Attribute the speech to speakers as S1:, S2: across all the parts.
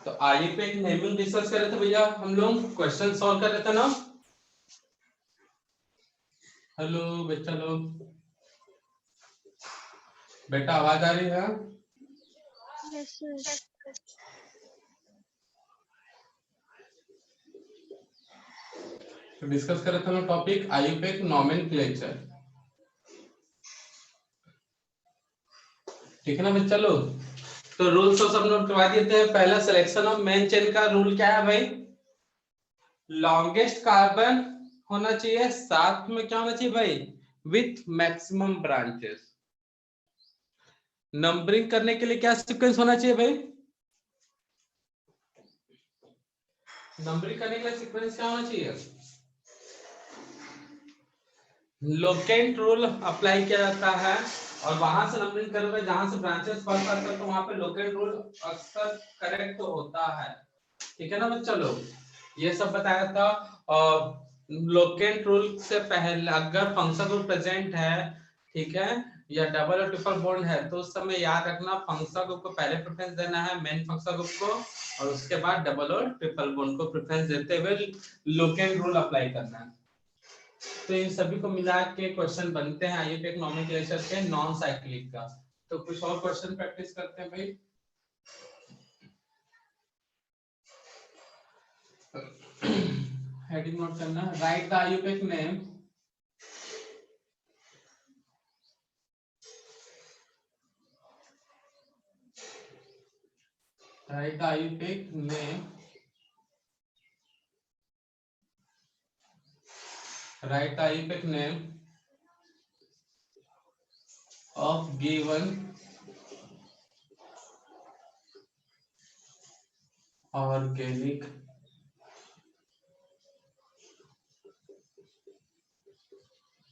S1: तो आगे पे एक नेमिंग डिस्कस कर रहे थे भैया, हम लोग क्वेश्चन सॉल्व कर रहे थे ना। हेलो बच्चा लोग, बेटा आवाज आ रही है?
S2: Yes sir.
S1: तो डिस्कस कर रहे थे हम टॉपिक आईयूपैक नोमेनक्लेचर। ठीक है ना बच्चा लोग? तो रूल्स तो सब नोट करवा दिए थे। पहला सिलेक्शन ऑफ मेन चेन का रूल क्या है भाई? लॉन्गेस्ट कार्बन होना चाहिए, साथ में क्या होना चाहिए भाई? With maximum branches. नंबरिंग करने के लिए क्या सीक्वेंस होना चाहिए भाई? नंबरिंग करने के लिए सीक्वेंस क्या होना चाहिए? लोकेंट रूल अप्लाई किया जाता है और वहां से नंबरिंग करोगे जहां से ब्रांचेस फर्स्ट आते हैं, तो वहां पे लोकेंट रूल अक्सर करेक्ट होता है। ठीक है ना बच्चा लोग? ये सब बताया था। और लोकेंट रूल से पहले अगर फंक्शन ग्रुप प्रेजेंट है, ठीक है, या डबल और ट्रिपल बॉन्ड है, तो उस समय याद रखना फंक्शन ग्रुप को पहले प्रेफरेंस देना है, मेन फंक्शन ग्रुप को, और उसके बाद डबल और ट्रिपल बॉन्ड को प्रेफरेंस देते हुए लोकेंट रूल अप्लाई करना है। तो इन सभी को मिला के क्वेश्चन बनते हैं आईयूपैक नोमेनक्लेचर के नॉन साइक्लिक का। तो कुछ और क्वेश्चन प्रैक्टिस करते हैं भाई। हेडिंग नोट करना, right the IUPAC name write the IUPAC name, write the IUPAC name of given organic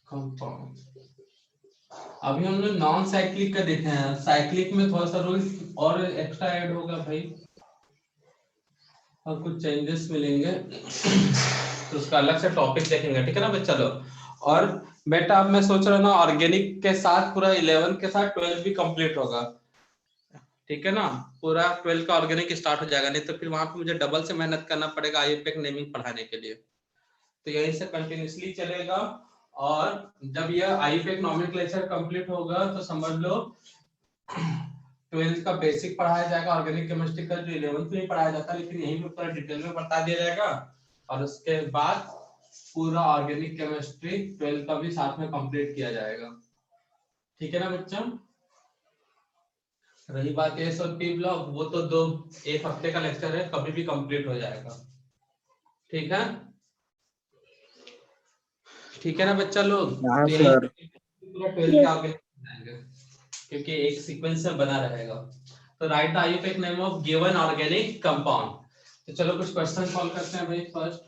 S1: compound. अभी हम लोग नॉन साइक्लिक का देखे हैं, साइक्लिक में थोड़ा सा रूल और एक्स्ट्रा ऐड होगा भाई, और कुछ चेंजेस मिलेंगे, तो उसका अलग से टॉपिक देखेंगे। ठीक है ना बच्चा लोग? और बेटा अब मैं सोच रहा हूँ ना, ऑर्गेनिक के साथ पूरा 11 के साथ 12 भी कंप्लीट होगा। ठीक है ना? पूरा 12 का ऑर्गेनिक स्टार्ट हो जाएगा, नहीं तो फिर वहां पे मुझे डबल से मेहनत करना पड़ेगा आईयूपैक नेमिंग पढ़ाने के लिए। तो यहीं से कंटिन्यूसली चलेगा। और जब यह आईयूपैक नोमेनक्लेचर कंप्लीट होगा तो समझ लो 12th का बेसिक पढ़ाया जाएगा, ऑर्गेनिक केमिस्ट्री का जो 11th में पढ़ाया जाता है, लेकिन यहीं पे पूरा डिटेल में बता दिया जाएगा। और उसके बाद पूरा ऑर्गेनिक केमिस्ट्री 12th का भी साथ में कंप्लीट किया जाएगा। ठीक है ना बच्चा? रही बात एस और पी ब्लॉक, वो तो एक हफ्ते का लेक्चर है, कभी भी कंप्लीट हो जाएगा। ठीक है? ठीक है ना बच्चा लोग?
S3: हाँ
S1: तो यही
S3: सर।
S1: पूरा 12 का आगे जाएंगे, क्योंकि एक सीक्वेंस में बना रहेगा। तो right the IUPAC name of given organic compound. तो चलो कुछ क्वेश्चन सॉल्व करते हैं भाई फर्स्ट।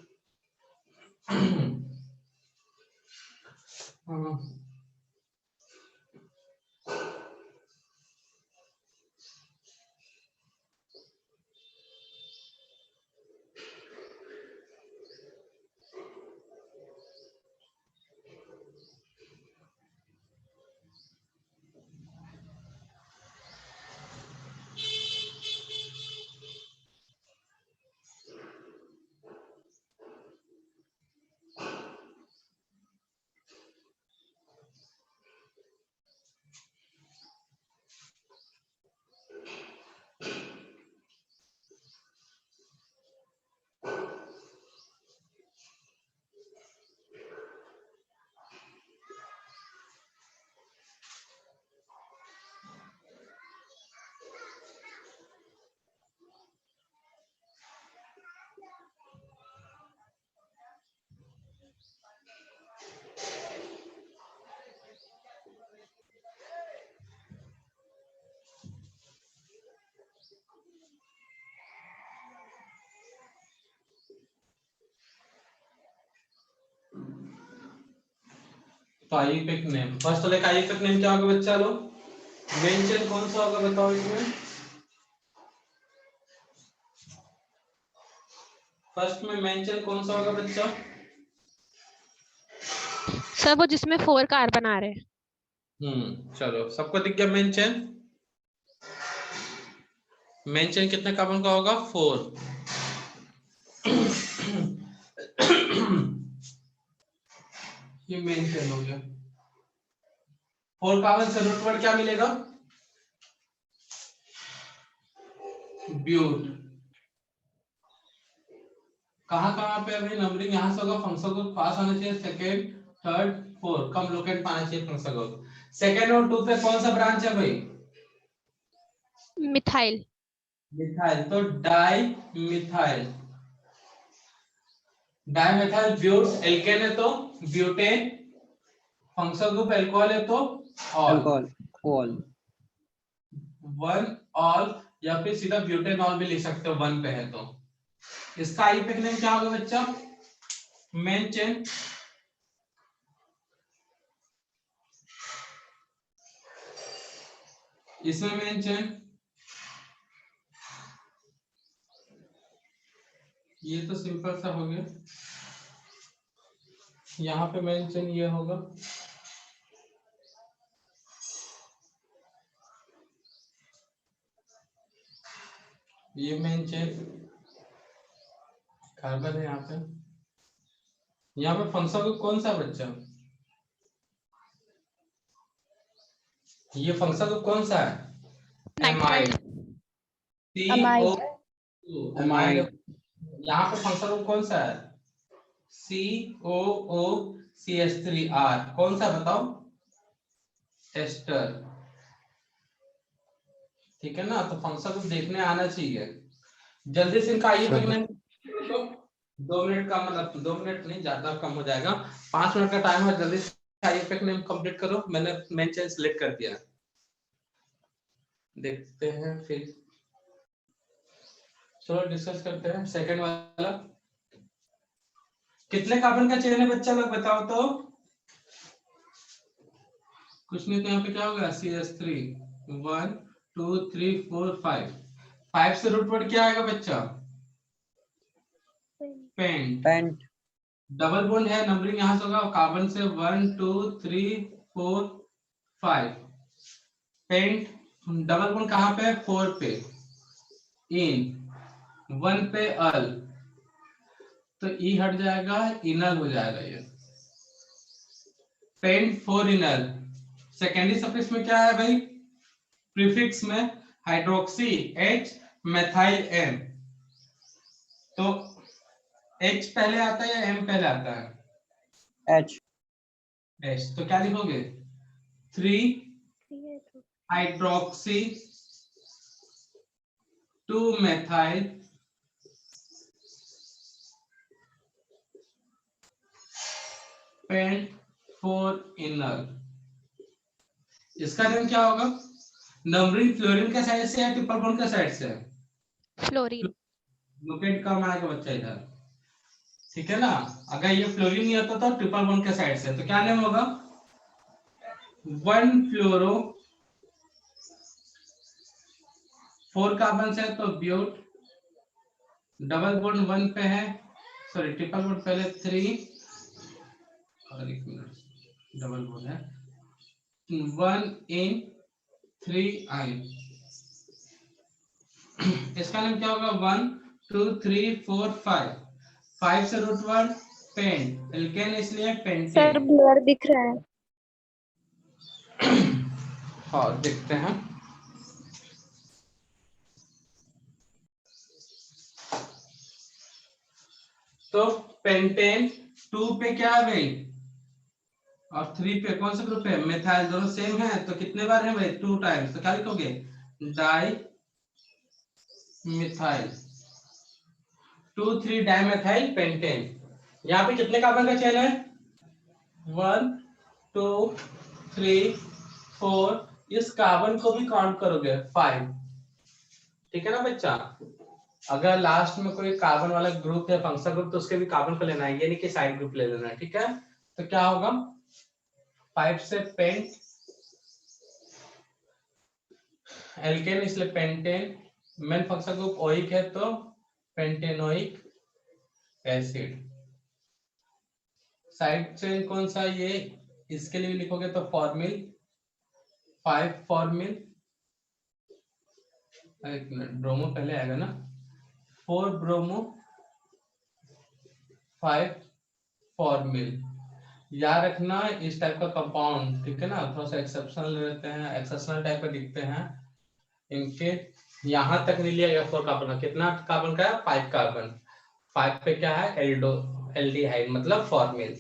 S1: तो आईयूपैक नेम, फर्स्ट वाले का आईयूपैक नेम क्या होगा बच्चा लोग? मेन चेन कौन सा होगा बताओ इसमें? फर्स्ट में मेन चेन कौन सा होगा बच्चा?
S2: सर वो जिसमें 4 कार्बन आ रहे हैं।
S1: चलो सबको दिख गया मेन चेन? मेन चेन कितने कार्बन का होगा? 4। ये मेन चेन हो गया। 4 कार्बन से रूट वर्ड क्या मिलेगा? ब्यूट। कहाँ पे अभी नंबरिंग यहाँ से होगा, फंक्शन ग्रुप पास होना चाहिए, सेकंड, थर्ड, फोर्थ, कम लोकेट पाना चाहिए फंक्शन ग्रुप। सेकंड और 2 पे कौन सा ब्रांच है भाई?
S2: मिथाइल।
S1: मिथाइल, तो डाई मिथाइल। डाई मिथाइल ब्यूट, एल्केन है तो ब्यूटेन, फंक्शन ग्रुप अल्कोहल है तो ol.
S3: Alcohol ol.
S1: One ol, या फिर सीधा ब्यूटेनॉल भी लिख सकते हो, वन पे है तो। इसका आईपीएक नेम क्या होगा बच्चा? Main chain. इसमें मेन चेन, ये तो सिंपल सा हो गया। यहाँ पे मेन चेन ये होगा। ये मेन चेन कार्बन है यहाँ पे। यहाँ पे फंक्शन ग्रुप कौन सा बच्चा? ये फंक्शन ग्रुप कौन सा है? एमाइड।
S2: नाइट्राइल।
S1: CO, amide. यहाँ पे फंक्शन ग्रुप कौन सा है? COOCH3R। कौन सा बताओ? एस्टर। ठीक है ना, तो फंक्शन ग्रुप देखने आना चाहिए। जल्दी से इनका आइए देखने। 2 मिनट का मतलब 2 मिनट नहीं, ज्यादा कम हो जाएगा, 5 मिनट का टाइम है। जल्दी से आईपीएक नेम कंप्लीट करो। मैंने मेन चेन सिलेक्ट कर दिया, देखते हैं फिर। चलो डिस्कस करते हैं। सेकंड वाला कितने कार्बन का चेन है बच्चा लोग बताओ तो? कुछ नहीं तो यहाँ पे क्या होगा? CH3 1 2 3 4 5। 5 से रूट वर्ड क्या आएगा बच्चा? पेंट।
S3: पेंट।
S1: डबल बॉन्ड है, नंबरिंग यहां से होगा, कार्बन से 1 2 3 4 5। पेंट। डबल बॉन्ड कहाँ पे है? 4 पे। इन 1 पे अल, तो ई हट जाएगा, इनल हो जाएगा ये। पेंट 4 इनल। सेकेंडरी सफिक्स में क्या है भाई? प्रीफिक्स में हाइड्रोक्सी H, मेथाइल M। तो H पहले आता है या M पहले आता है?
S3: H।
S1: H, तो क्या लिखोगे? 3 हाइड्रोक्सी 2 मेथाइल पेंट 4 इनल। इसका नेम क्या होगा? नंबरिंग फ्लोरीन के साइड से या ट्रिपल बॉन्ड के साइड से?
S2: फ्लोरीन।
S1: लोकेट कम आएगा बच्चा इधर, ठीक है ना। अगर ये फ्लोरीन नहीं होता तो ट्रिपल बॉन्ड के साइड से, तो क्या नेम होगा? 1 फ्लोरो, 4 कार्बन से तो ब्यूट। डबल बॉन्ड 1 पे है, सॉरी ट्रिपल बॉन्ड पहले 3, और 1 मिनट डबल बॉन्ड है 1 इन 3 आइन। इसका नाम क्या होगा? 1 2 3 4 5। 5 से रूट वर्ड पेंट, एल्केन इसलिए
S2: सर
S1: पेंटेन।
S2: ब्लर दिख रहा है।
S1: हाँ देखते हैं। तो पेंटेन 2 पे क्या है भाई? और 3 पे कौन सा ग्रुप है? मेथाइल। दोनों सेम है तो कितने बार है भाई? 2 टाइम्स। तो क्या लिखोगे? Di methyl 2 3 dimethyl pentane. यहाँ पे कितने कार्बन का चेन है? 1 2 3 4। इस कार्बन को भी काउंट करोगे 5, ठीक है ना बच्चा। अगर लास्ट में कोई कार्बन वाला ग्रुप है, फंक्शनल ग्रुप, तो उसके भी कार्बन को लेना है, ये नहीं कि साइड ग्रुप ले लेना है, ठीक है। तो क्या होगा? 5 से पेंट, एल्केन इसलिए pentane, main functional group oic है तो पेंटेनोइक एसिड। साइड चेन कौन सा? ये इसके लिए लिखोगे तो फॉर्मिल 5 फॉर्मिल एक मिनट, ब्रोमो पहले आएगा ना, 4 ब्रोमो 5 फॉर्मिल। याद रखना इस टाइप का कंपाउंड, ठीक है ना, थोड़ा सा एक्सेप्शनल रहते हैं, एक्सेप्शनल टाइप का दिखते हैं इनके। यहां तक नहीं लिया गया 4 कार्बन का, कितना कार्बन का है, 5 कार्बन। 5 पे क्या है, एल्डिहाइड मतलब फॉर्मिल।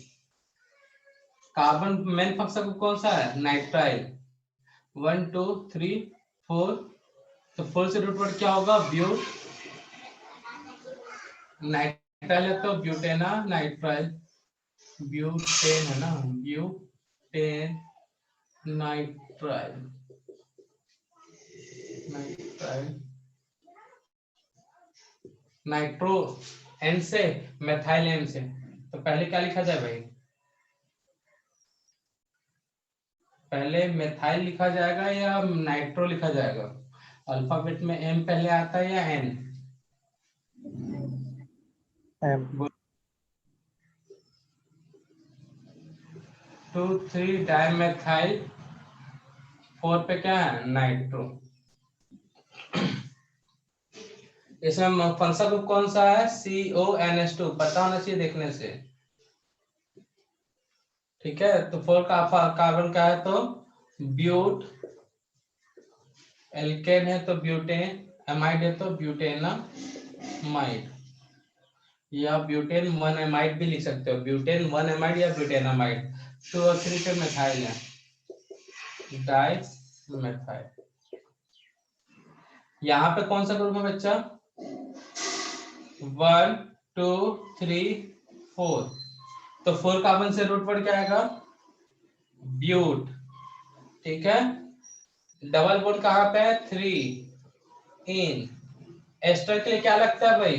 S1: कार्बन मेन फंक्शन कौन सा है, नाइट्राइल। 1 2 3 4, तो 4 से रूट वर्ड क्या होगा, ब्यूट। नाइट्राइल है तो ब्यूटेना नाइट्राइल, ब्यूटेन है ना, butane nitrile, nitrile. Nitro N से, मेथाइल एन से, तो पहले क्या लिखा जाए भाई, पहले मेथाइल लिखा जाएगा या नाइट्रो लिखा जाएगा। अल्फाबेट में एम पहले आता है या एन,
S3: M
S1: 2 3 डाइमेथाइल, 4 पे क्या है, नाइट्रो। इसमें फंक्शन ग्रुप कौन सा है, CONH2, पता होना चाहिए देखने से, ठीक है। तो 4 का कार्बन का है तो ब्यूट, एल्केन है तो ब्यूटेन, एमाइड है तो ब्यूटेनामाइड, या ब्यूटेन 1 एमाइड भी लिख सकते हो, ब्यूटेन 1 एमाइड या ब्यूटेनामाइड। 2 और 3 पे मेथाइल है, डाई मेथाइल। यहाँ पे कौन सा ग्रुप है बच्चा, 1 2 3 4, तो 4 कार्बन से रूट वर्ड क्या आएगा, ब्यूट, ठीक है। डबल बॉन्ड कहाँ पे है, 3 इन। एस्टर के लिए क्या लगता है भाई,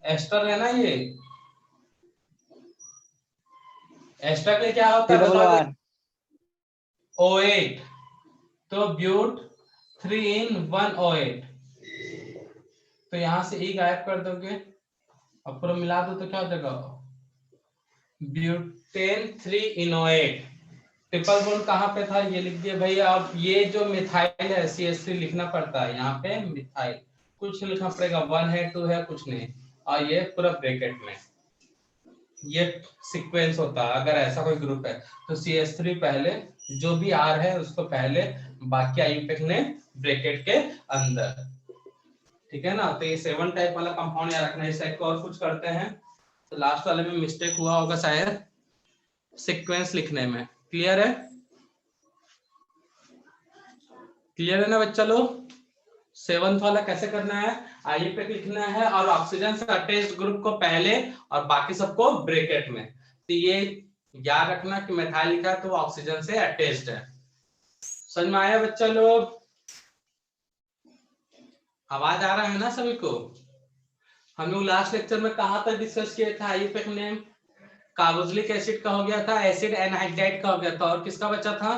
S1: एस्टर है ना ये, एस्टर के लिए क्या होता है बताओ,
S3: CRR
S1: O8, तो ब्यूट 3 इन 1 O8, तो यहां से E गायब कर दोगे और पूरा मिला दो तो क्या हो जाएगा, ब्यूटेन 3 इनोएट। ट्रिपल बॉन्ड कहाँ पे था, ये लिख दिया भैया। अब ये जो मिथाइल है CH3 लिखना पड़ता है, यहाँ पे मिथाइल कुछ लिखना पड़ेगा, 1 है 2 है कुछ नहीं, और ये पूरा ब्रैकेट में ये सीक्वेंस होता है। अगर ऐसा कोई ग्रुप है तो CH3 पहले, जो भी R है उसको पहले, बाकी आईयूपीएक ने ब्रैकेट के अंदर, ठीक है ना। तो ये 7 टाइप वाला कंपाउंड याद रखना है। इस टाइप को और कुछ करते हैं तो लास्ट वाले में मिस्टेक हुआ होगा शायद सीक्वेंस लिखने में। क्लियर है, क्लियर है ना बच्चा लोग। 7th वाला कैसे करना है, आईयूपीएक लिखना है और ऑक्सीजन से अटैच्ड ग्रुप को पहले और बाकी सबको ब्रैकेट में। तो ये याद रखना कि मेथाइल लिखा है तो ऑक्सीजन से अटैच्ड है। समझ में आया बच्चा लोग, आवाज आ रहा है ना सभी को। हम लोग लास्ट लेक्चर में कहां तक डिस्कस किए थे, आईयूपीएक नेम कार्बोक्सिलिक एसिड का हो गया था, एसिड एनहाइड्राइड का हो गया था, और किसका बचा था,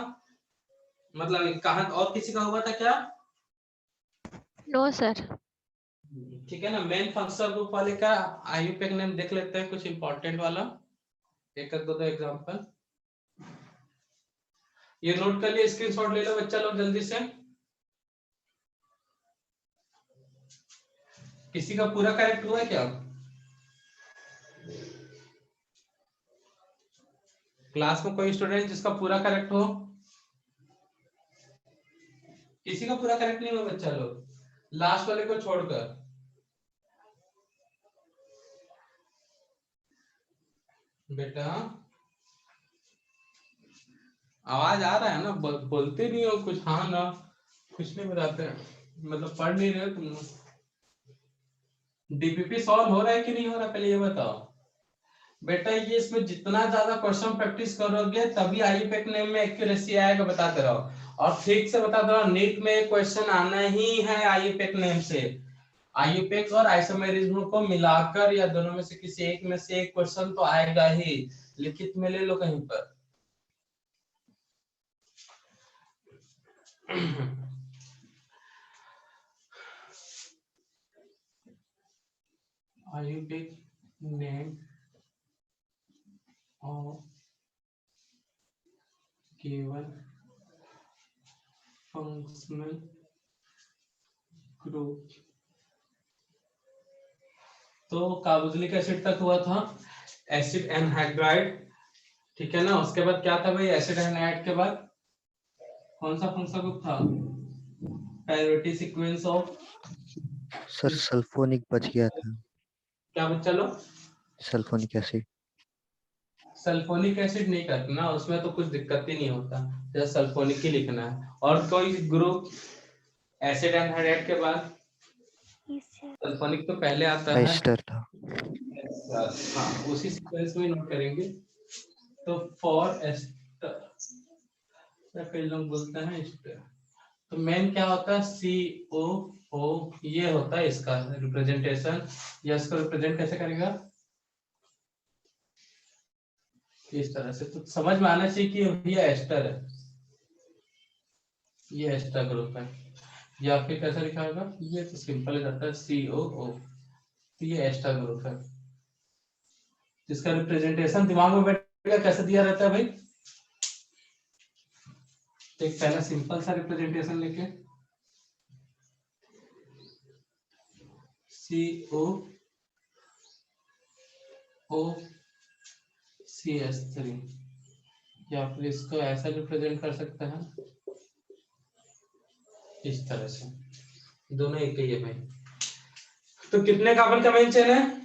S1: मतलब कहां और किसी का हुआ था क्या,
S2: नो सर।
S1: ठीक है ना। मेन फंक्शनल ग्रुप वाले का आईयूपीएक नेम देख लेते हैं, कुछ इंपॉर्टेंट वाला, एक दो एग्जांपल ये नोट कर लिए, स्क्रीनशॉट ले लो बच्चा लोग जल्दी से। किसी का पूरा करेक्ट हुआ है क्या, क्लास में कोई स्टूडेंट जिसका पूरा करेक्ट हो, किसी का पूरा करेक्ट नहीं हुआ बच्चा लोग, लास्ट वाले को छोड़कर। बेटा आवाज आ रहा है ना, बोलते नहीं हो कुछ, हाँ ना कुछ नहीं बताते, मतलब पढ़ नहीं रहे हो तुम। डीपीपी सॉल्व हो रहा है कि नहीं हो रहा, पहले ये बताओ बेटा। ये इसमें जितना ज्यादा क्वेश्चन प्रैक्टिस करोगे तभी आईयूपीएक नेम में एक्यूरेसी आएगा, बताते रहो। और ठीक से बताते रहो, नीट में क्वेश्चन आना ही है आईयूपीएक नेम से। आईयूपीएक और आइसोमेरिज्म को मिलाकर या दोनों में से किसी एक में से एक क्वेश्चन तो आएगा ही, लिखित में ले लो कहीं पर। IUPAC name of given functional group. तो कार्बोक्सिलिक एसिड तक हुआ था एसिड एनहाइड्राइड, ठीक है ना। उसके बाद क्या था भाई, एसिड एनहाइड्राइड के बाद कौन सा ग्रुप था, priority sequence of.
S4: Sir sulphonic बच गया था,
S1: क्या बच्चा लोग,
S4: सल्फोनिक एसिड।
S1: सल्फोनिक एसिड नहीं करना, उसमें तो कुछ दिक्कत ही नहीं होता, जस्ट सल्फोनिक ही लिखना है। और कोई ग्रुप एसिड एनहाइड्राइड के बाद, सल्फोनिक तो पहले आता है,
S4: एस्टर था।
S1: हाँ उसी सीक्वेंस में नोट करेंगे। तो फॉर एस्टर, कई लोग बोलते हैं एस्टर, तो मेन क्या होता है, COO, ये होता है इसका रिप्रेजेंटेशन। या इसको रिप्रेजेंट कैसे करेगा, इस तरह से। तो समझ में आना चाहिए कि ये एस्टर है, ये एस्टर ग्रुप है। या फिर कैसा लिखा होगा, ये तो सिंपल रहता है COO, तो ये एस्टर ग्रुप है। जिसका रिप्रेजेंटेशन दिमाग में बैठेगा, कैसे दिया रहता है भाई, तो एक पहला सिंपल सा रिप्रेजेंटेशन लेके COOCH3, या फिर इसको ऐसा रिप्रेजेंट कर सकते हैं इस तरह से, दोनों एक ही है भाई। तो कितने कार्बन का मेन चेन है,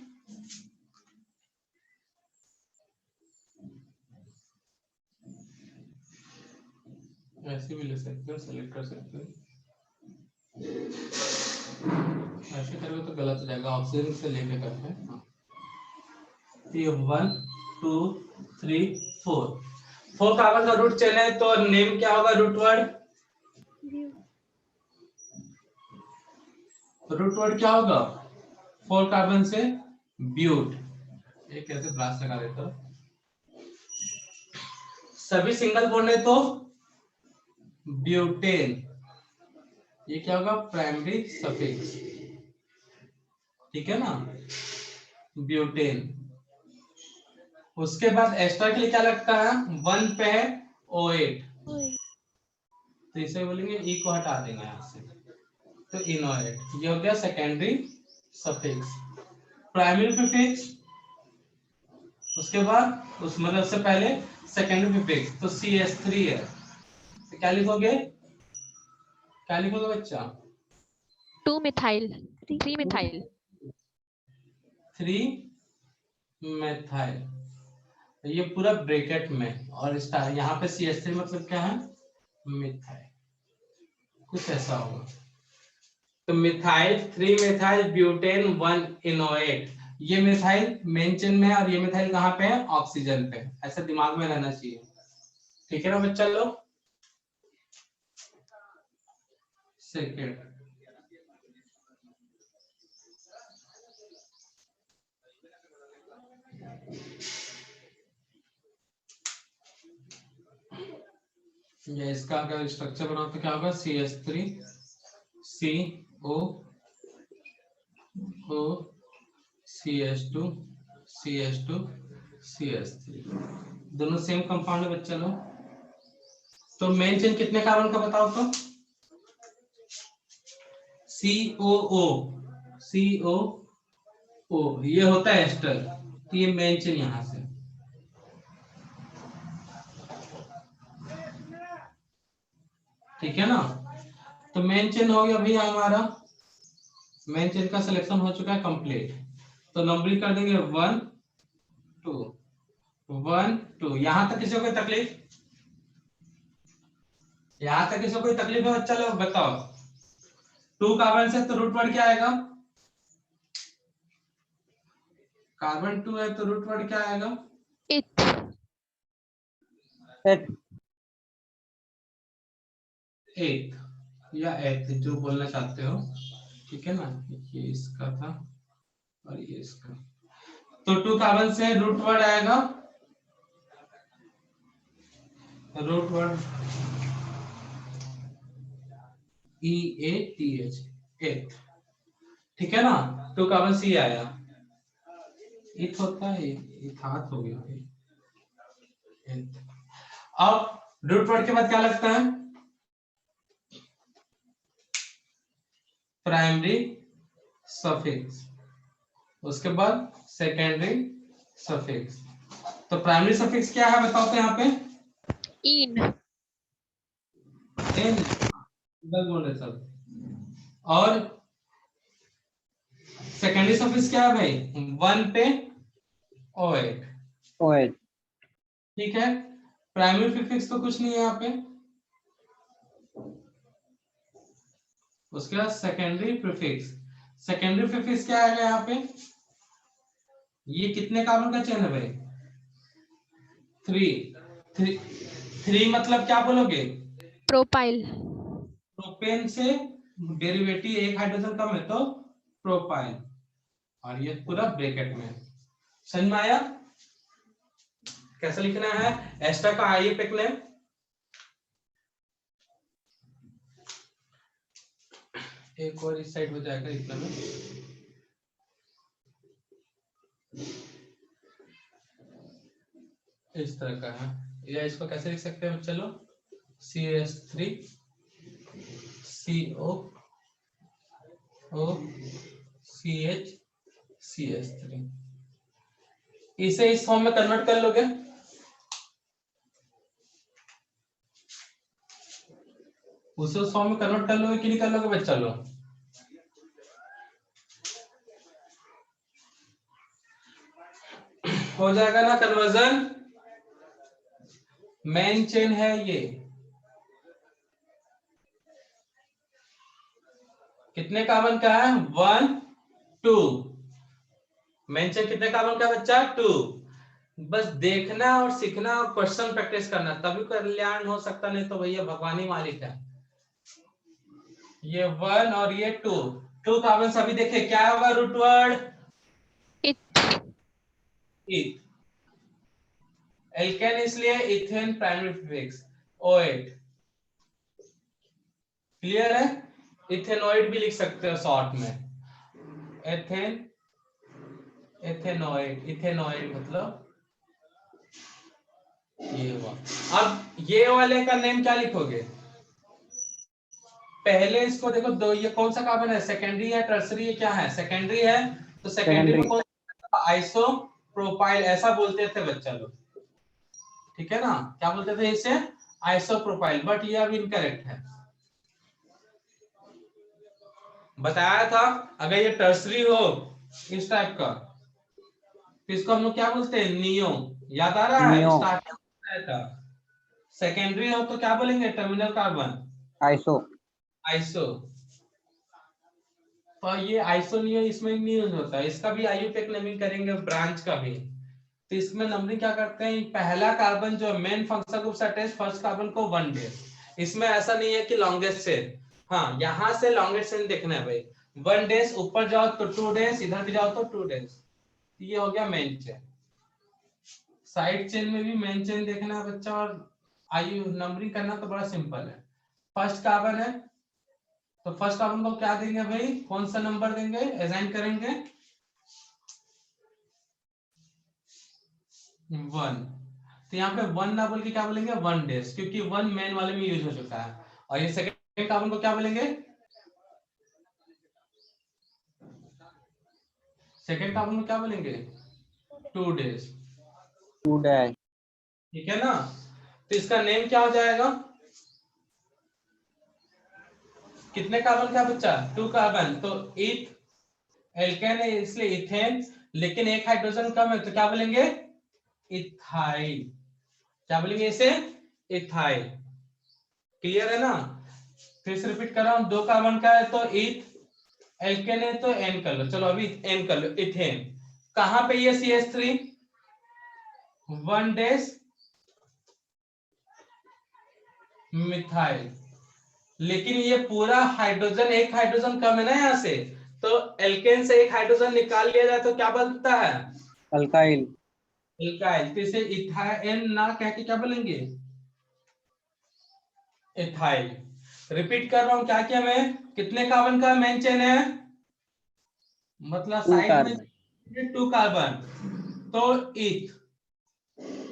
S1: ऐसे भी ले सकते हो, सेलेक्ट कर सकते हो, ऐसे करोगे तो गलत हो जाएगा, ऑप्शन से लेके करते हैं। 1 2 3 4 कार्बन का रूट चेन है, तो नेम क्या होगा, रूट वर्ड, रूट वर्ड क्या होगा 4 कार्बन से, ब्यूट। एक ऐसे ब्रास लगा देता हूं। सभी सिंगल बॉन्ड है तो ब्यूटेन, ये क्या होगा, प्राइमरी सफिक्स, ठीक है ना, ब्यूटेन। उसके बाद एस्टर के लिए क्या लगता है, 1 पे है OH, तो इसे बोलेंगे ई को हटा देंगे यहां से, तो इनोएट, ये हो गया सेकेंडरी सफिक्स। प्राइमरी प्रीफिक्स, उसके बाद उस मतलब से पहले सेकेंडरी प्रीफिक्स, तो CH3 है, तो क्या लिखोगे, क्या लिखोगे बच्चा,
S2: 2 methyl, 3 methyl,
S1: 3 मेथाइल, ये पूरा ब्रैकेट में, और स्टार यहाँ पे CH3 मतलब क्या है, मिथाइल, कुछ ऐसा होगा। तो मिथाइल 3 मिथाइल ब्यूटेन 1 इनोएट, ये मिथाइल मेन चेन में है और ये मिथाइल कहाँ पे है, ऑक्सीजन पे, ऐसा दिमाग में रहना चाहिए, ठीक है ना बच्चा लोग। सेकेंड, ये इसका अगर स्ट्रक्चर बनाओ तो क्या होगा, CH3 CO O CH2 CH2 CH3, दोनों सेम कंपाउंड है बच्चा लोग। तो मेन चेन कितने कार्बन का बताओ तो, COO ये होता है एस्टर, तो ये मेन चेन यहां से, ठीक है ना। तो मेन चेन हो गया भैया हमारा, मेन चेन का सिलेक्शन हो चुका है कंप्लीट। तो नंबरिंग कर देंगे 1 2 1 2, यहां तक किसी को कोई तकलीफ, यहां तक किसी को कोई तकलीफ है बच्चा लोग बताओ। 2 कार्बन से तो रूट वर्ड क्या आएगा, कार्बन 2 है तो रूट वर्ड क्या आएगा,
S2: eighth,
S1: एथ या एथ जो बोलना चाहते हो, ठीक है ना। ये इसका था और ये इसका, तो 2 कार्बन से रूट वर्ड आएगा, रूट वर्ड EATH, एथ, ठीक है ना। 2 कार्बन C आया, इथ होता है, इथात हो गया भाई, एथ। अब रूट वर्ड के बाद क्या लगता है, प्राइमरी सफिक्स, उसके बाद सेकेंडरी सफिक्स। तो प्राइमरी सफिक्स क्या है बताओ तो यहाँ पे
S2: in,
S1: एन, गलत बोल रहे सब। और सेकेंडरी सफिक्स क्या है भाई, 1 पे OH,
S3: OH,
S1: ठीक है। प्राइमरी प्रीफिक्स तो कुछ नहीं है यहाँ पे। उसके बाद सेकेंडरी प्रीफिक्स, सेकेंडरी प्रीफिक्स क्या आएगा यहाँ पे, ये कितने कार्बन का चेन है भाई, 3 मतलब क्या बोलोगे,
S2: propyl,
S1: प्रोपेन से डेरिवेटिव एक हाइड्रोजन कम है तो प्रोपाइल, और ये पूरा ब्रैकेट में। समझ में आया कैसे लिखना है एस्टर का आइए पिक नेम। एक और इस साइड हो जाएगा इतना में। इस तरह का है, या इसको कैसे लिख सकते हैं चलो, CH3 CO O CH CH3, इसे इस फॉर्म में कन्वर्ट कर लोगे, उसे उस फॉर्म में कन्वर्ट कर लोगे कि नहीं कर लोगे बच्चा लोग, हो जाएगा ना कन्वर्जन। मेन चेन है ये, कितने कार्बन का है 1 2, मेन चेन कितने कार्बन का बच्चा 2। बस देखना और सीखना और क्वेश्चन प्रैक्टिस करना तभी कल्याण हो सकता, नहीं तो भैया भगवान ही मालिक है। ये 1 और ये 2 कार्बन सभी देखे क्या होगा रूट वर्ड
S2: it,
S1: ईथ, एल्केन इसलिए ethane primary prefix OH, clear है। इथेनॉइड भी लिख सकते हो शॉर्ट में, एथेन एथेनॉइड, इथेनॉइड मतलब ये हुआ। अब ये वाले का नेम क्या लिखोगे, पहले इसको देखो दो, ये कौन सा कार्बन है, सेकेंडरी है टर्सरी है, क्या है सेकेंडरी है, तो सेकेंडरी में कौन सा आइसो प्रोपाइल ऐसा बोलते थे बच्चा लोग, ठीक है ना, क्या बोलते थे इसे आइसो प्रोपाइल, बट ये अब इनकरेक्ट है। बताया था अगर ये टर्सरी हो इस टाइप का तो इसको हम लोग क्या बोलते हैं नियो, याद आ रहा है
S3: नियो।
S1: स्टार्टिंग में बताया था। सेकेंडरी हो तो क्या बोलेंगे टर्मिनल कार्बन
S3: आइसो,
S1: आइसो, तो ये आइसोनियो इसमें नहीं यूज होता है, इसका भी आईयूपीएक नेमिंग करेंगे ब्रांच का भी। तो इसमें नंबरिंग क्या करते हैं, पहला कार्बन जो मेन फंक्शनल ग्रुप से अटैच फर्स्ट कार्बन को 1 डेज, इसमें ऐसा नहीं है कि लॉन्गेस्ट चेन, हाँ यहां से लॉन्गेस्ट चेन देखना है भाई, 1 डेज ऊपर जाओ तो 2 डेज, इधर भी जाओ तो 2 डेज, ये हो गया मेन चेन। साइड चेन में भी मेन चेन देखना है बच्चा, और आयु नंबरिंग करना तो बड़ा सिंपल है। फर्स्ट कार्बन है तो फर्स्ट कार्बन को क्या देंगे भाई, कौन सा नंबर देंगे, असाइन करेंगे 1, तो यहाँ पे 1 ना बोल के क्या बोलेंगे 1 डेज, क्योंकि 1 मेन वाले में यूज हो चुका है। और ये सेकंड कार्बन को क्या बोलेंगे, सेकंड कार्बन को क्या बोलेंगे 2 डेज,
S3: 2 डैश,
S1: ठीक है ना। तो इसका नेम क्या हो जाएगा, कितने कार्बन का बच्चा 2 कार्बन, तो इथ, एल्केन है इसलिए इथेन, लेकिन एक हाइड्रोजन कम है तो क्या बोलेंगे इथाइल, क्या बोलेंगे इसे इथाइल, क्लियर है ना। फिर से रिपीट कर रहा हूं, 2 कार्बन का है तो इथ, एल्केन है तो एन कर लो, चलो अभी एन कर लो, इथेन कहां पे ये CH3 1 डेज मिथाइल, लेकिन ये पूरा हाइड्रोजन एक हाइड्रोजन कम है ना यहाँ से, तो एल्केन से एक हाइड्रोजन निकाल लिया जाए तो क्या बनता है
S3: अल्काइल,
S1: एल्काइल, तो इसे इथाइन ना कह के क्या बोलेंगे इथाइल। रिपीट कर रहा हूं क्या क्या मैं, कितने कार्बन का मेन चेन है, मतलब
S3: 2
S1: साइड
S3: कार्बन,
S1: में 2 कार्बन, तो इथ,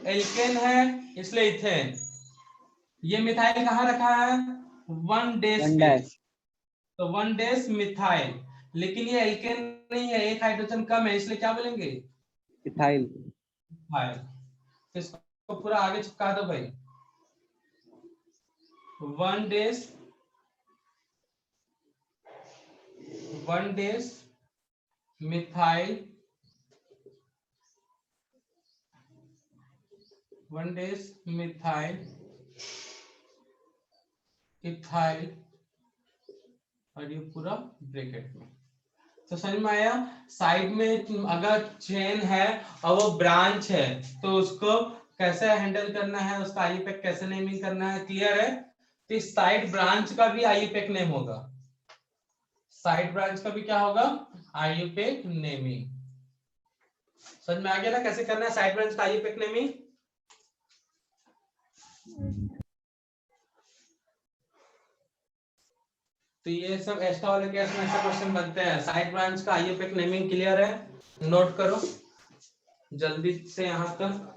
S1: एल्केन है इसलिए इथेन, ये मिथाइल कहाँ रखा है 1 डेज
S3: 1
S1: पे,
S3: डैश,
S1: तो 1 डेज मिथाइल, लेकिन ये एल्केन नहीं है, एक हाइड्रोजन कम है, इसलिए क्या बोलेंगे?
S3: इथाइल।
S1: मिथाइल। तो इसको पूरा आगे चिपका दो भाई। 1 days methyl 1 days methyl ethyl, और ये पूरा ब्रैकेट में। तो समझ में आया? साइड में अगर चेन है और वो ब्रांच है तो उसको कैसे हैंडल करना है, उसका आईयूपैक कैसे नेमिंग करना है, क्लियर है? तो इस साइड ब्रांच का भी आईयूपैक नेम होगा, साइड ब्रांच का भी क्या होगा? IUPAC naming. समझ में आ गया ना कैसे करना है साइड ब्रांच का आईयूपैक नेमिंग? तो ये सब एक्स्ट्रा वाले केस में ऐसे क्वेश्चन बनते हैं। साइड ब्रांच का आईयूपैक नेमिंग क्लियर है? नोट करो जल्दी से यहां तक।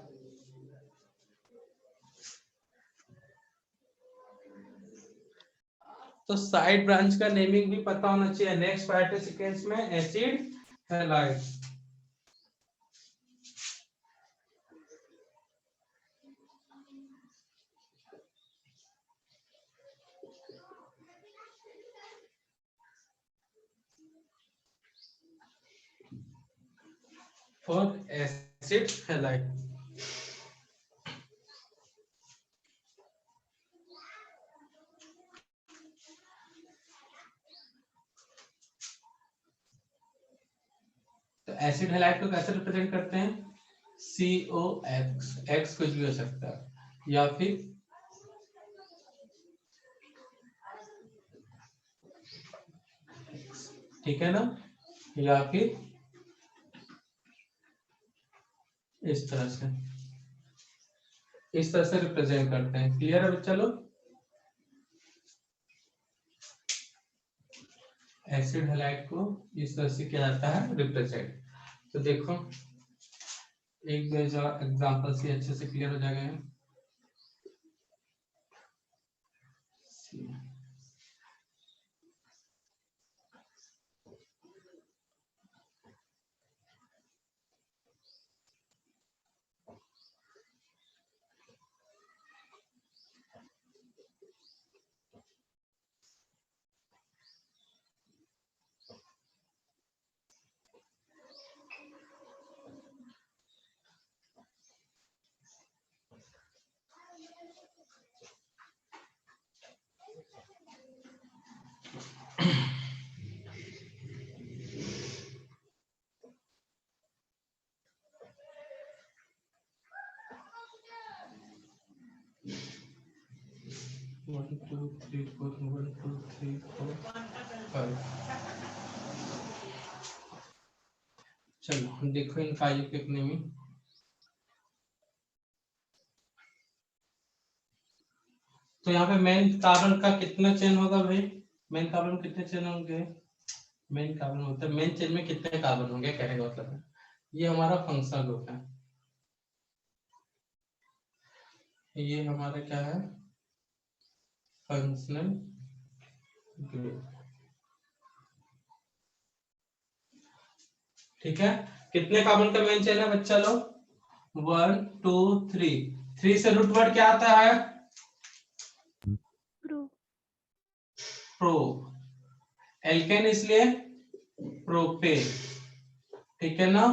S1: तो साइड ब्रांच का नेमिंग भी पता होना चाहिए। नेक्स्ट प्रायोरिटी सीक्वेंस में acid halide. For acid halide. तो एसिड हैलाइड को कैसे रिप्रेजेंट करते हैं? COX, एक्स कुछ भी हो सकता है, या फिर ठीक है ना, या फिर इस तरह से, इस तरह से रिप्रेजेंट करते हैं। क्लियर है बच्चा लोग? एसिड हैलाइड को इस तरह से किया जाता है रिप्रेजेंट। तो देखो एक दो एग्जांपल से अच्छे से क्लियर हो जाएगा। One, two, three, four, 1, 2, 3, 4, 5। चलो देखो इनका आईयूपैक नेमिंग। तो यहाँ पे मेन कार्बन का कितना चेन होगा भाई? मेन कार्बन कितने चेन होंगे? मेन कार्बन होता है, मेन चेन में कितने कार्बन होंगे कहने का मतलब है। ये हमारा फंक्शनल ग्रुप है, ये हमारा क्या है? Functional group. ठीक है, कितने कार्बन का मेन चेन है बच्चा लोग? 1 2 3। 3 से रूट वर्ड क्या आता है? प्रो। एल्केन इसलिए प्रोपेन। ठीक है ना?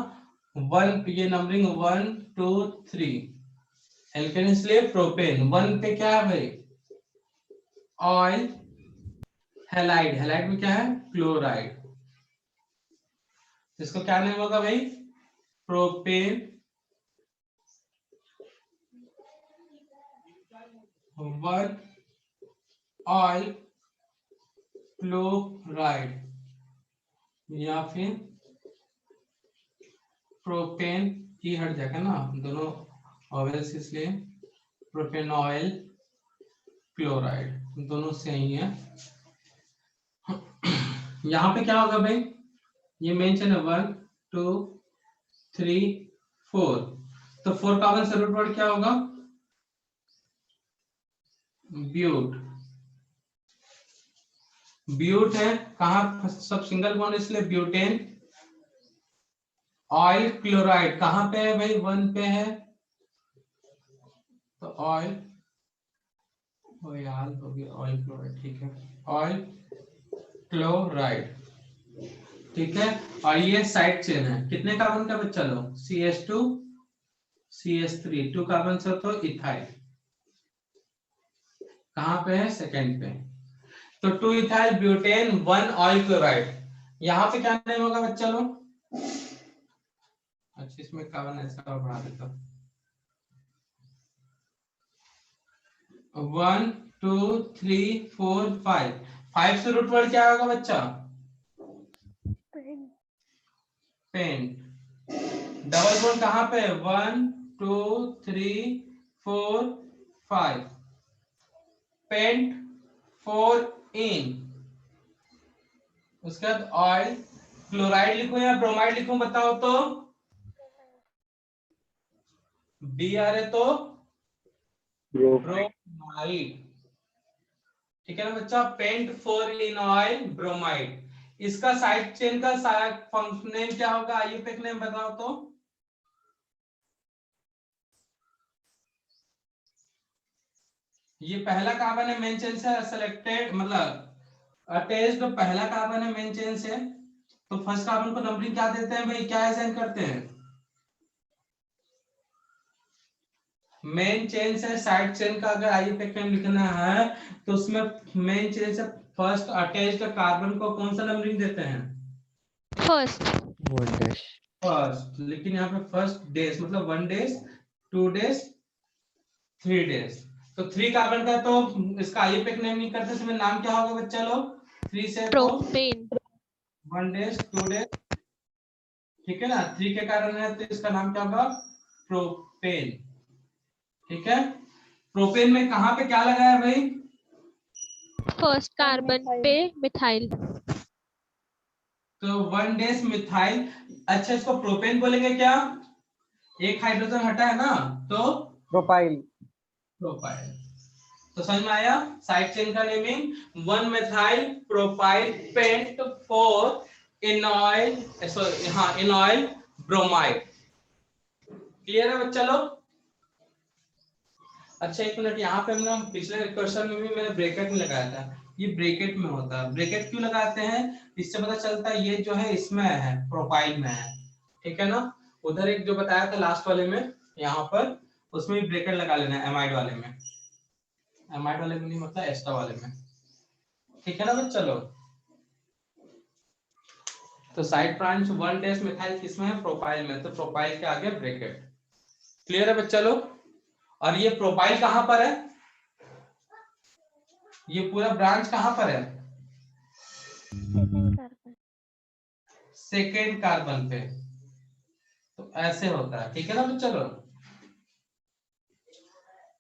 S1: 1 ये नंबरिंग 1 2 3। एल्केन इसलिए प्रोपेन। 1 पे क्या है भाई? ऑयल। हैलाइड, हैलाइड में क्या है? क्लोराइड। इसको क्या नाम होगा भाई? प्रोपेन 1 ऑयल क्लोराइड, या फिर प्रोपेन की हट जाएगा ना, दोनों ऑयल्स इसलिए प्रोपेनॉइल क्लोराइड, दोनों से ही है। यहाँ पे क्या होगा भाई? ये मेन चेन है 1 2 3 4। तो 4 कार्बन से रूट वर्ड क्या होगा? ब्यूट। ब्यूट है, कहाँ सब सिंगल बॉन्ड इसलिए ब्यूटेन। ऑयल क्लोराइड कहाँ पे है भाई, 1 पे है, तो ऑयल यार हो गया ऑयल क्लोराइड, ठीक है, ऑयल क्लोराइड, ठीक है। और ये साइड चेन है, कितने कार्बन का बच्चा लो, CH2 CH3, 2 कार्बन से तो इथाइल, कहाँ पे है, सेकंड पे, तो 2 इथाइल ब्यूटेन 1 ऑयल क्लोराइड। यहाँ पे क्या नेम होगा बच्चा लो, अच्छा इसमें कार्बन ऐसा बढ़ा देता हूं, 1 2 3 4 5, 5 से रूट वर्ड क्या होगा बच्चा, पेंट। डबल बॉन्ड कहाँ पे, 1 2 3 4 5, पेंट 4 इन। उसके बाद ऑयल क्लोराइड लिखूं या ब्रोमाइड लिखूं बताओ तो, बी आ रहे तो ब्रोमाइड, ठीक है ना बच्चा, पेंट 4 इन ऑयल ब्रोमाइड। इसका साइड चेन का फंक्शन नेम क्या होगा, आईयूपीएक नेम बताओ तो, ये पहला कार्बन है मेन चेन से सेलेक्टेड, मतलब अटैच्ड पहला कार्बन है मेन चेन से, तो फर्स्ट कार्बन को नंबरिंग क्या देते हैं भाई, क्या असाइन करते हैं, मेन चेन से साइड चेन का अगर आईयूपीएक नेम लिखना है तो उसमें मेन चेन से फर्स्ट अटैच्ड कार्बन को कौन सा नंबरिंग देते हैं,
S2: फर्स्ट।
S4: 1 डैश।
S1: फर्स्ट। लेकिन यहाँ पे फर्स्ट डेज मतलब 1 डेज 2 डेज 3 डेज, तो 3 कार्बन का तो इसका आईयूपीएक नेम नहीं करते, इसमें नाम क्या होगा बच्चा लोग, 3 से तो
S2: प्रोपेन।
S1: 1 डेज 2 डेज, ठीक है ना, 3 के कारण है तो इसका नाम क्या होगा, प्रोपेन, ठीक है। प्रोपेन में कहां पे क्या लगा है भाई,
S2: फर्स्ट कार्बन पे मिथाइल।
S1: तो 1 डेज मिथाइल। अच्छा इसको प्रोपेन बोलेंगे क्या, एक हाइड्रोजन हटा है ना, तो
S3: प्रोपाइल।
S1: प्रोपाइल, तो समझ में आया, साइड चेन का नेमिंग 1 मेथाइल प्रोपाइल पेंट 4 इनॉइल, हाँ इनॉइल ब्रोमाइड। क्लियर है बच्चा लोग। अच्छा एक मिनट, यहाँ पे हमने पिछले क्वेश्चन में भी मैंने ब्रैकेट में लगाया था, ये ब्रैकेट में होता है, ब्रैकेट क्यों लगाते हैं, इससे पता चलता है ये जो है इसमें है, प्रोफाइल में है, ठीक है ना। उधर एक जो बताया था लास्ट वाले में, यहाँ पर उसमें भी ब्रैकेट लगा लेना है, एमाइड वाले में, एमाइड वाले में नहीं मतलब एस्टर वाले में, ठीक है ना बच्चा लोग। तो साइड ब्रांच 1 डेस मिथाइल किसमें है, प्रोफाइल में, तो प्रोफाइल के आगे ब्रैकेट। क्लियर है बच्चा लोग। और ये प्रोफाइल कहां पर है, ये पूरा ब्रांच कहां पर है, सेकेंड कार्बन पे, तो ऐसे होता है, ठीक है ना बच्चा लोग।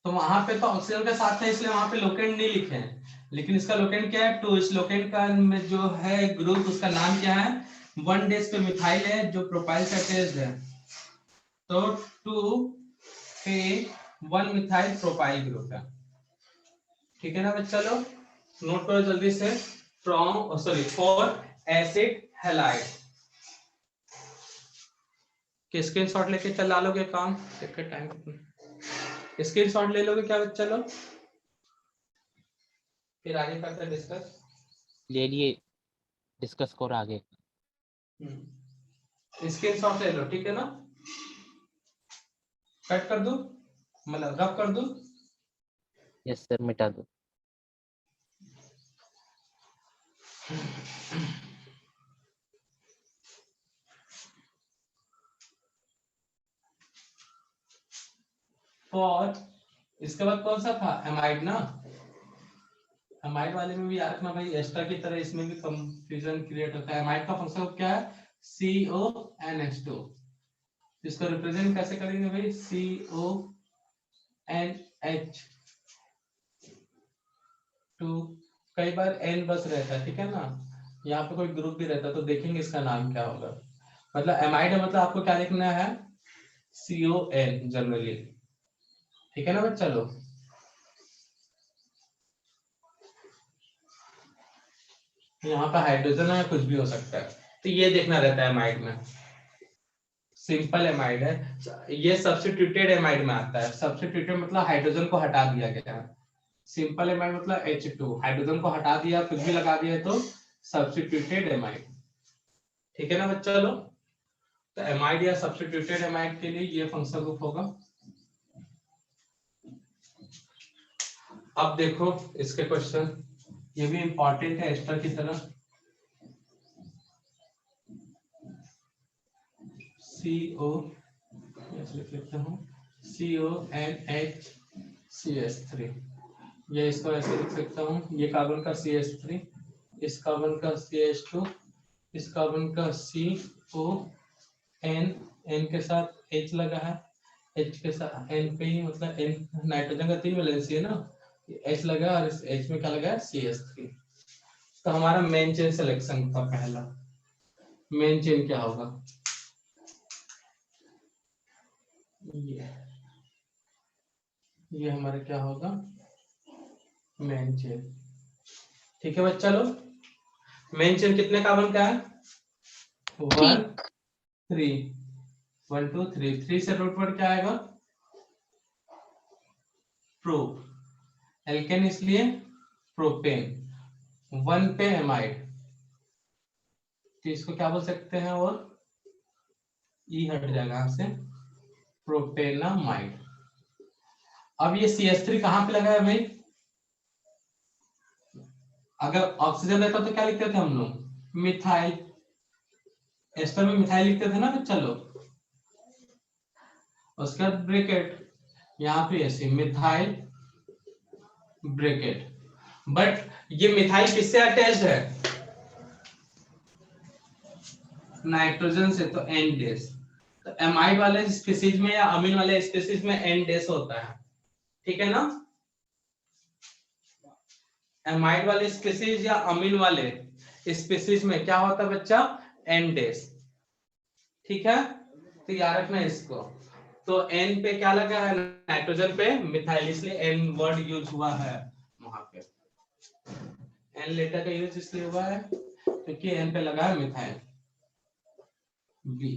S1: तो वहां पे तो ऑक्सीजन के साथ है इसलिए वहां पे लोकेंट नहीं लिखे हैं, लेकिन इसका लोकेंट क्या है, 2। इस लोकेंट का में जो है ग्रुप उसका नाम क्या है, 1 डेज पे मिथाइल है जो प्रोपाइल का अटैच्ड है, तो 2 पे 1 मिथाइल प्रोपाइल ग्रुप है, ठीक है ना बच्चा लोग। नोट करो जल्दी से, फ्रॉम सॉरी 4 एसिड हैलाइड के स्क्रीनशॉट लेके चला लोगे काम, देखते टाइम कितना, स्क्रीनशॉट ले लोगे क्या बच्चा लोग, फिर आगे करते डिस्कस।
S5: ले लिए, डिस्कस करो आगे।
S1: स्क्रीनशॉट ले लो, ठीक है ना, कट कर दूं, मतलब रब कर दूं,
S5: यस सर, मिटा दो।
S1: और इसके बाद कौन सा था, एमाइड ना, एमाइड वाले में भी याद रखना भाई, एस्टर की तरह इसमें भी कंफ्यूजन क्रिएट होता है। एमाइड का फंक्शन क्या है, CONH2, इसको रिप्रेजेंट कैसे करेंगे भाई, CONH2, कई बार N बस रहता है, ठीक है ना, यहाँ पे कोई ग्रुप भी रहता है तो देखेंगे इसका नाम क्या होगा, मतलब एमाइड है मतलब आपको क्या लिखना है, CON जनरली, ठीक है ना बच्चा लोग। यहाँ पे हाइड्रोजन है, कुछ भी हो सकता है, तो ये देखना रहता है एमाइड में। सिंपल एमाइड है ये, सब्स्टिट्यूटेड एमाइड में आता है। सब्स्टिट्यूटेड मतलब हाइड्रोजन को हटा दिया गया है। सिंपल एमाइड मतलब H2, हाइड्रोजन को हटा दिया, कुछ भी लगा दिया तो सब्स्टिट्यूटेड एमाइड। ठीक है ना बच्चा लोग? तो एमाइड या सब्स्टिट्यूटेड एमाइड के लिए ये फंक्शनल ग्रुप होगा। अब देखो इसके क्वेश्चन, ये भी इंपॉर्टेंट है एस्टर की तरह। CO लिख लेता हूँ, CONH ये इसको ऐसे लिख सकता हूँ, ये कार्बन का CH3, इस कार्बन का CH2, इस कार्बन का CON, N के साथ H लगा है, H के साथ N पे ही मतलब N नाइट्रोजन का 3 वैलेंसी है ना, H लगा और इस H में क्या लगा है CH3। तो हमारा मेन चेन सिलेक्शन का पहला मेन चेन क्या होगा, ये हमारा क्या होगा मेन चेन। ठीक है बच्चा लोग, मेन चेन कितने कार्बन का है? 1 3 1 2 3, 3 से रूट वर्ड क्या आएगा? प्रो। एल्केन इसलिए प्रोपेन, 1 पे एमाइड, तो इसको क्या बोल सकते हैं, और ई हट जाएगा यहाँ से, प्रोपेनामाइड। अब ये CH3 कहाँ पे लगा है भाई? अगर ऑक्सीजन रहता तो क्या लिखते थे हम लोग? मिथाइल। एस्टर में मिथाइल लिखते थे ना बच्चा लोग। उसके बाद ब्रैकेट, यहाँ पे ऐसे मिथाइल ब्रैकेट। बट ये मिथाइल किससे अटैच्ड है? नाइट्रोजन से, तो एन डेस। तो एमाइड वाले स्पीसीज में या अमीन वाले स्पीसीज में एन डेस होता है। ठीक है ना? एमाइड वाले स्पीसीज या अमीन वाले स्पीसीज में क्या होता है बच्चा? एन डेस। ठीक है, तो याद रखना इसको। तो एन पे क्या लगा है? नाइट्रोजन पे मिथाइल, इसलिए एन वर्ड यूज हुआ है वहां पे। एन लेटर का यूज इसलिए हुआ है क्योंकि एन पे लगा है मिथाइल बी।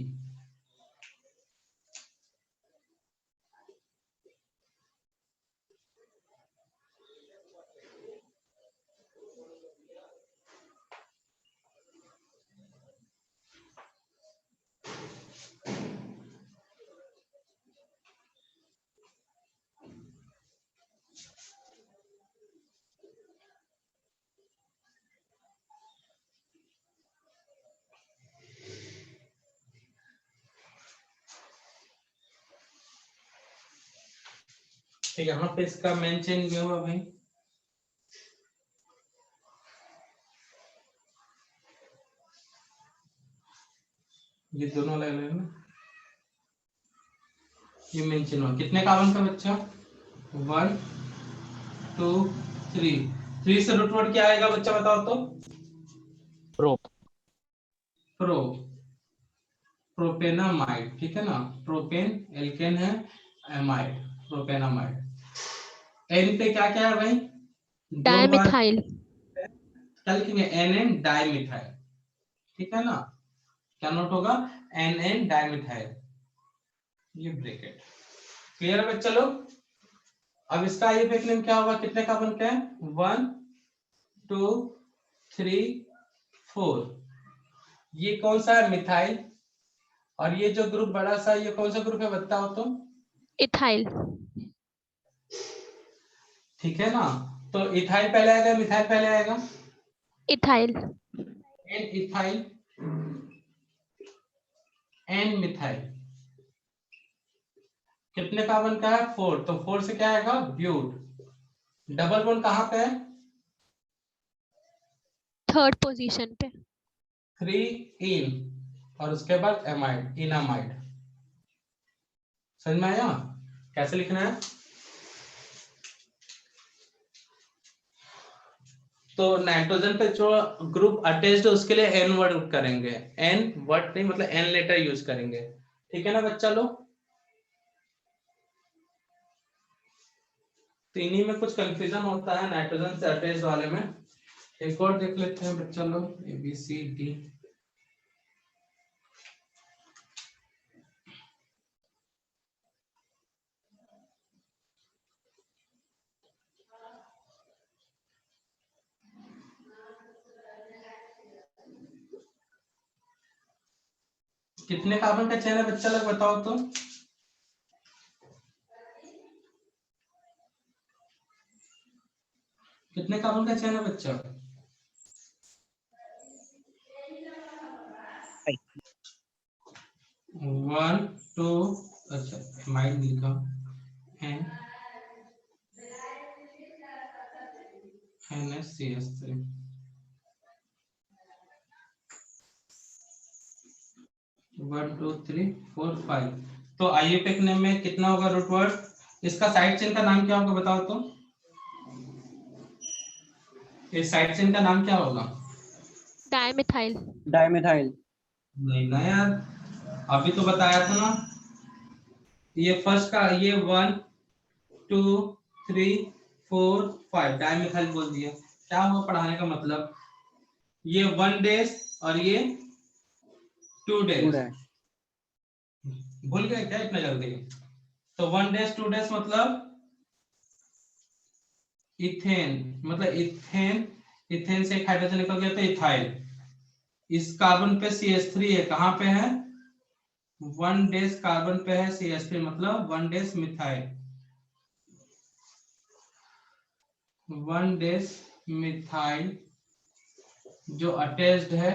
S1: तो यहाँ पे इसका मेन चेन ये हुआ भाई, ये दोनों ले लेना, ये मेन चेन हुआ। कितने कार्बन का बच्चा? 1 2 3, 3 से रूट वर्ड क्या आएगा बच्चा बताओ तो?
S5: प्रोप।
S1: Pro, propanamide. ठीक है ना, प्रोपेन एल्केन है, एमाइड प्रोपेनामाइड। एन पे क्या क्या है भाई?
S2: डायमिथाइल।
S1: क्या लिखेंगे? N dimethyl. ठीक है ना, क्या नोट होगा? एन डाइमिथाइल, ये ब्रैकेट। क्लियर है बच्चा लोग? अब इसका आईयूपीएक नेम क्या होगा? कितने कार्बन का है? 1 2 3 4। ये कौन सा है? मिथाइल। और ये जो ग्रुप बड़ा सा, ये कौन सा ग्रुप है बताओ तो?
S2: इथाइल।
S1: ठीक है ना, तो इथाइल पहले आएगा, मिथाइल पहले आएगा?
S2: Ethyl.
S1: N ethyl, N methyl. कितने कार्बन का है? 4, तो 4 से क्या आएगा? ब्यूट। डबल बॉन्ड कहाँ पे है?
S2: 3rd पोजीशन पे।
S1: 3 इन, और उसके बाद एमाइड, इनामाइड। समझ में आया कैसे लिखना है? तो नाइट्रोजन पे जो ग्रुप अटैच्ड है उसके लिए एन वर्ड करेंगे, एन वर्ड नहीं मतलब एन लेटर यूज करेंगे। ठीक है ना बच्चा लोग? तो इन्हीं में कुछ कंफ्यूजन होता है नाइट्रोजन से अटैच्ड वाले में। एक और देख लेते हैं बच्चा लोग, ABCD। कितने कार्बन का चेन है बच्चा लोग बताओ तो? कितने कार्बन का चेन है बच्चा? 1 2, अच्छा माइंड लिखा, NaCH3। 1 2 3 4 5। तो IUPAC नेम में कितना होगा रूट वर्ड? इसका साइड चेन का नाम क्या होगा बताओ तो? इस साइड चेन का नाम क्या होगा?
S2: डाइमिथाइल।
S3: डाइमिथाइल।
S1: नहीं ना यार, अभी तो बताया था ना। ये फर्स्ट का, ये 1 2 3 4 5 डाइमिथाइल बोल दिया। क्या हुआ पढ़ाने का मतलब? ये 1 डेज और ये 2 डेज। भूल गए क्या इतना जल्दी? तो 1 डेज 2 डेज मतलब इथेन, मतलब इथेन, इथेन से एक हाइड्रोजन निकल गया तो इथाइल। इस कार्बन पे CH3 है, कहां पे है? 1 डेज कार्बन पे है CH3, मतलब 1 डेज मिथाइल। 1 डेज मिथाइल जो अटैच्ड है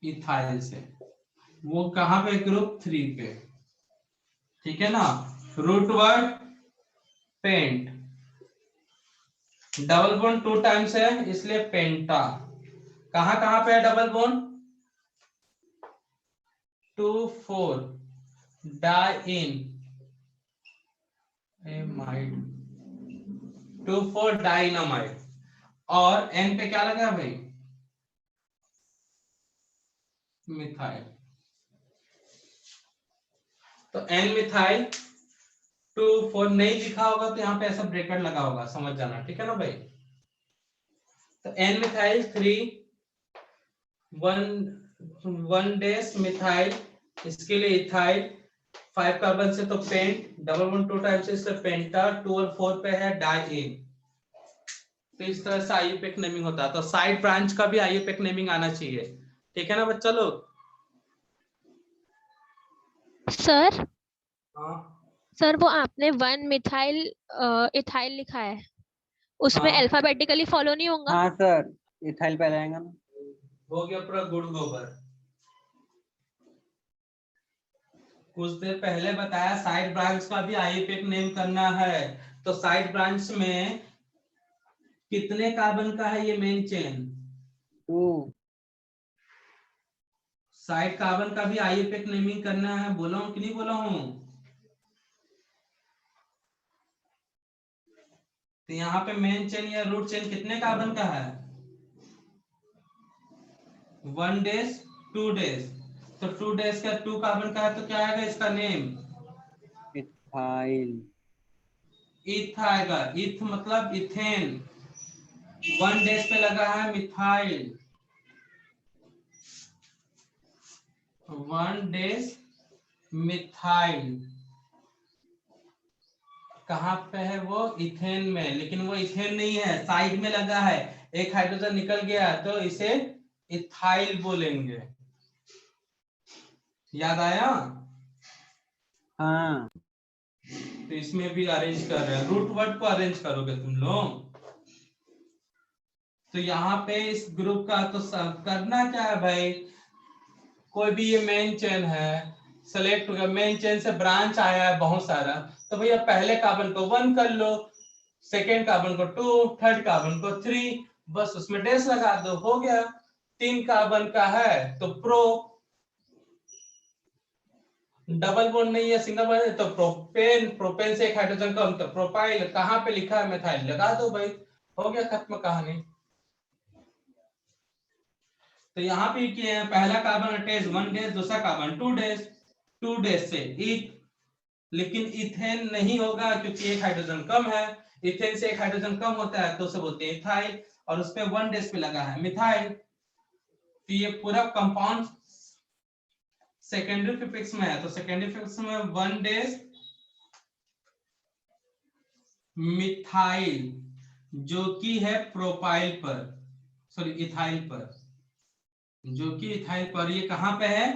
S1: इथाइल से, वो कहां पे? ग्रुप 3 पे, ठीक है ना। Root word pent, double bond 2 times है इसलिए पेंटा। कहां कहां पे है double bond? 2 4 diene amide, 2 4 dienamide. और N पे क्या लगा भाई? मिथाइल। तो N मिथाइल 2 4 नहीं लिखा होगा तो यहाँ पे ऐसा ब्रैकेट लगा होगा, समझ जाना, ठीक है ना भाई। तो N मिथाइल 3 1 डेज मिथाइल, इसके लिए इथाइल। 5 कार्बन से तो पेंट, डबल बॉन्ड 2 टाइम्स से इसलिए पेंटा। 2 और 4 पे है डाइन। तो इस तरह से IUPAC नेमिंग होता है। तो साइड ब्रांच का भी IUPAC नेमिंग आना चाहिए, ठीक है ना बच्चा लोग।
S2: सर
S1: हाँ
S2: सर वो आपने 1 मिथाइल इथाइल लिखा है, उसमें
S1: हाँ
S2: अल्फाबेटिकली फॉलो नहीं होगा?
S3: हाँ सर, इथाइल पहले आएगा ना।
S1: हो गया पूरा गुड़ गोबर। कुछ देर पहले बताया साइड ब्रांच का भी IUPAC नेम करना है। तो साइड ब्रांच में कितने कार्बन का है ये मेन चेन?
S3: 2।
S1: साइड कार्बन का भी IUPAC नेमिंग करना है, बोला हूं कि नहीं बोला हूं? तो यहाँ पे मेन चेन या रूट चेन कितने कार्बन का है? 1 डेज 2 डेज। तो 2 डेज का 2 कार्बन का है तो क्या आएगा इसका नेम?
S3: इथाइल।
S1: इथ आएगा। इथ मतलब इथेन। 1 डेज पे लगा है मिथाइल, 1 डेज मिथाइल। कहां पे है वो? इथेन में, लेकिन वो इथेन नहीं है, साइड में लगा है। एक हाइड्रोजन निकल गया तो इसे इथाइल बोलेंगे। याद आया?
S3: हाँ
S1: तो इसमें भी अरेंज कर रहे हैं, रूट वर्ड को अरेंज करोगे तुम लोग। तो यहाँ पे इस ग्रुप का तो करना क्या है भाई? कोई भी ये मेन चेन है, सेलेक्ट हो गया, मेन चेन से ब्रांच आया है बहुत सारा, तो भैया पहले कार्बन को 1 कर लो, सेकेंड कार्बन को 2, थर्ड कार्बन को 3, बस उसमें डैश लगा दो, हो गया। 3 कार्बन का है तो प्रो, डबल बॉन्ड नहीं है, सिंगल बॉन्ड है तो प्रोपेन, प्रोपेन से एक हाइड्रोजन कम तो प्रोपाइल। कहां पे लिखा है मिथाइल, लगा दो भाई, हो गया खत्म कहानी। तो यहाँ पे किए हैं, पहला कार्बन अटैच 1 डेज, दूसरा कार्बन 2 डेज, 2 डेज से इथ, लेकिन इथेन नहीं होगा क्योंकि एक हाइड्रोजन कम है। इथेन से एक हाइड्रोजन कम होता है तो उसे बोलते हैं इथाइल। और उसपे 1 डेज पे लगा है मिथाइल, तो ये पूरा कंपाउंड सेकेंडरी प्रीफिक्स में है, तो सेकेंडरी प्रीफिक्स में 1 डेज मिथाइल जो कि है प्रोपाइल पर, सॉरी इथाइल पर, जो कि इथाइल पर, ये कहां पे है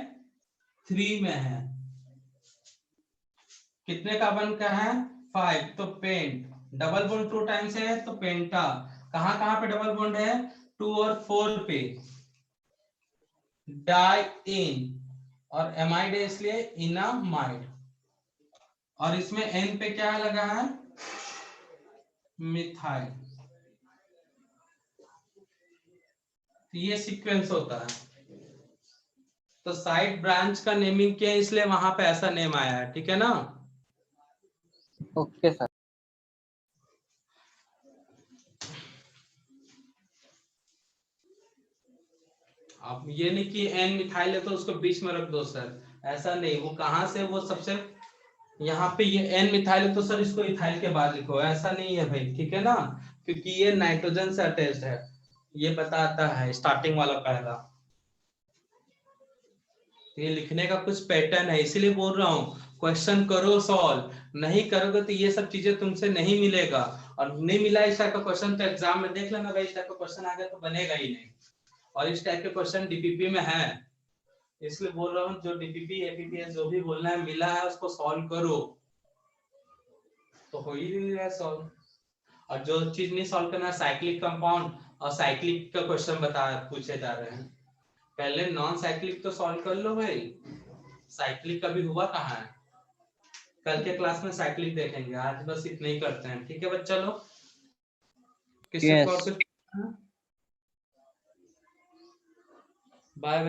S1: 3 में है, कितने कार्बन का है 5, तो पेंट, डबल बॉन्ड 2 टाइम्स है तो पेंटा, कहां कहां पे डबल बॉन्ड है 2 और 4 पे, डाइइन और एमाइड है इसलिए इनामाइड, और इसमें N पे क्या लगा है मिथाइल, तो ये सीक्वेंस होता है। तो साइड ब्रांच का नेमिंग किया इसलिए वहां पे ऐसा नेम आया है, ठीक है ना।
S3: Okay sir.
S1: आप ये नहीं कि N मिथाइल है तो उसको बीच में रख दो सर, ऐसा नहीं, वो कहां से, वो सबसे यहाँ पे ये N मिथाइल है तो सर इसको इथाइल के बाद लिखो, ऐसा नहीं है भाई, ठीक है ना, क्योंकि ये नाइट्रोजन से अटैच्ड है, ये बताता है स्टार्टिंग वाला पहला, ये लिखने का कुछ पैटर्न है, इसीलिए बोल रहा हूँ क्वेश्चन करो सॉल्व, नहीं करोगे तो ये सब चीजें तुमसे नहीं मिलेगा, और नहीं मिला इस टाइप का क्वेश्चन तो एग्जाम में देख लेना भाई, इस टाइप का क्वेश्चन आ गया तो बनेगा ही नहीं, और इस टाइप के क्वेश्चन डीपीपी में है, इसलिए बोल रहा हूँ जो डीपीपी एपीपीएस जो भी बोलना है मिला है उसको सॉल्व करो, तो हो ही नहीं रहा सॉल्व। और जो चीज नहीं सॉल्व करना, साइक्लिक कंपाउंड और साइक्लिक का क्वेश्चन पूछे जा रहे हैं, पहले नॉन साइक्लिक तो सॉल्व कर लो भाई, साइक्लिक कभी हुआ कहाँ है, कल के क्लास में साइक्लिक देखेंगे, आज बस इतना ही करते हैं, ठीक है बच्चा लोग, किसी को और कुछ बाय।